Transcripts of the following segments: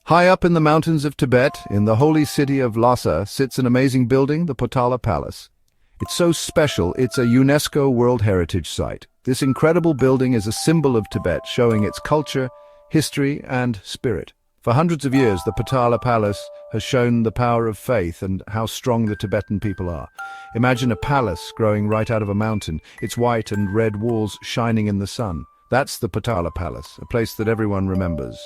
High up in the mountains of Tibet, in the holy city of Lhasa, sits an amazing building, the Potala Palace. It's so special, it's a UNESCO World Heritage Site. This incredible building is a symbol of Tibet, showing its culture, history, and spirit. For hundreds of years, the Potala Palace has shown the power of faith and how strong the Tibetan people are. Imagine a palace growing right out of a mountain, its white and red walls shining in the sun. That's the Potala Palace, a place that everyone remembers.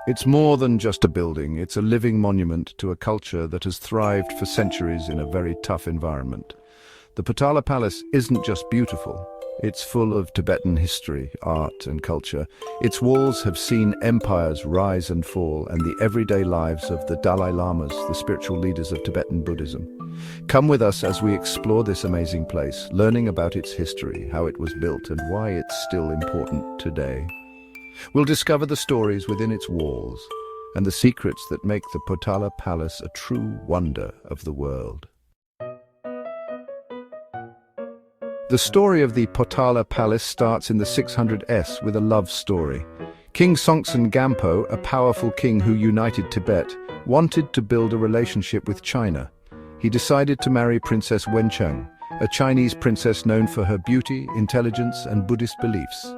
It's more than just a building, it's a living monument to a culture that has thrived for centuries in a very tough environment. The Potala Palace isn't just beautiful, it's full of Tibetan history, art and culture. Its walls have seen empires rise and fall and the everyday lives of the Dalai Lamas, the spiritual leaders of Tibetan Buddhism. Come with us as we explore this amazing place, learning about its history, how it was built and why it's still important today. We'll discover the stories within its walls and the secrets that make the Potala Palace a true wonder of the world. The story of the Potala Palace starts in the 600s with a love story. King Songtsen Gampo, a powerful king who united Tibet, wanted to build a relationship with China. He decided to marry Princess Wencheng, a Chinese princess known for her beauty, intelligence, and Buddhist beliefs.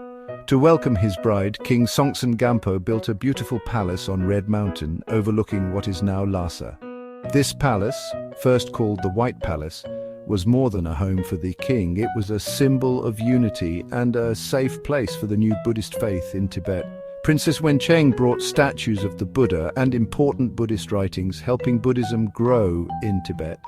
To welcome his bride, King Songtsen Gampo built a beautiful palace on Red Mountain overlooking what is now Lhasa. This palace, first called the White Palace, was more than a home for the king. It was a symbol of unity and a safe place for the new Buddhist faith in Tibet. Princess Wencheng brought statues of the Buddha and important Buddhist writings, helping Buddhism grow in Tibet.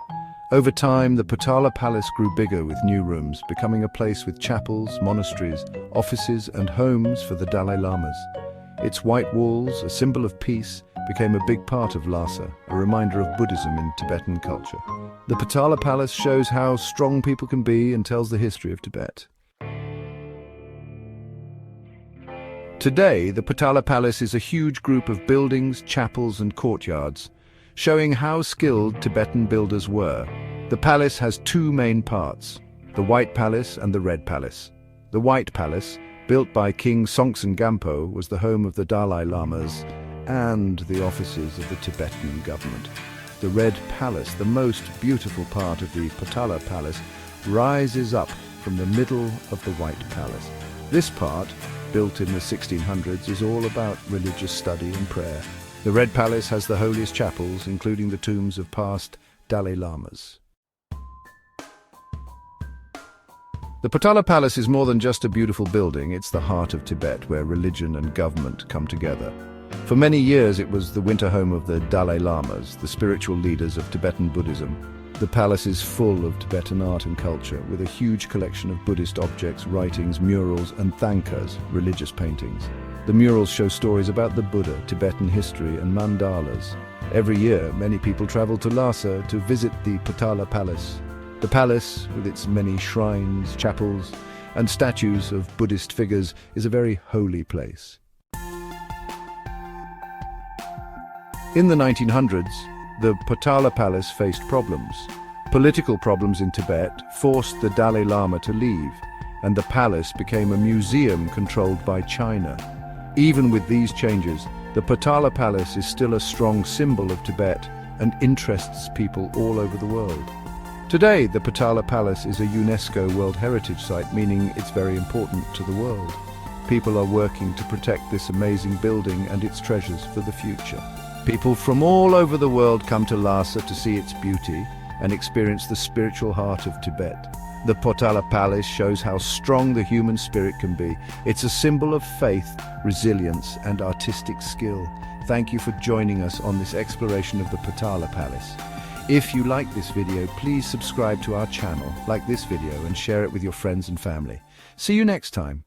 Over time, the Potala Palace grew bigger with new rooms, becoming a place with chapels, monasteries, offices and homes for the Dalai Lamas. Its white walls, a symbol of peace, became a big part of Lhasa, a reminder of Buddhism in Tibetan culture. The Potala Palace shows how strong people can be and tells the history of Tibet. Today, the Potala Palace is a huge group of buildings, chapels and courtyards, showing how skilled Tibetan builders were. The palace has two main parts, the White Palace and the Red Palace. The White Palace, built by King Songtsen Gampo, was the home of the Dalai Lamas and the offices of the Tibetan government. The Red Palace, the most beautiful part of the Potala Palace, rises up from the middle of the White Palace. This part, built in the 1600s, is all about religious study and prayer. The Red Palace has the holiest chapels, including the tombs of past Dalai Lamas. The Potala Palace is more than just a beautiful building, it's the heart of Tibet, where religion and government come together. For many years it was the winter home of the Dalai Lamas, the spiritual leaders of Tibetan Buddhism. The palace is full of Tibetan art and culture, with a huge collection of Buddhist objects, writings, murals and thangkas, religious paintings. The murals show stories about the Buddha, Tibetan history and mandalas. Every year, many people travel to Lhasa to visit the Potala Palace. The palace, with its many shrines, chapels and statues of Buddhist figures, is a very holy place. In the 1900s, the Potala Palace faced problems. Political problems in Tibet forced the Dalai Lama to leave, and the palace became a museum controlled by China. Even with these changes, the Potala Palace is still a strong symbol of Tibet and interests people all over the world. Today, the Potala Palace is a UNESCO World Heritage Site, meaning it's very important to the world. People are working to protect this amazing building and its treasures for the future. People from all over the world come to Lhasa to see its beauty and experience the spiritual heart of Tibet. The Potala Palace shows how strong the human spirit can be. It's a symbol of faith, resilience, and artistic skill. Thank you for joining us on this exploration of the Potala Palace. If you like this video, please subscribe to our channel, like this video, and share it with your friends and family. See you next time.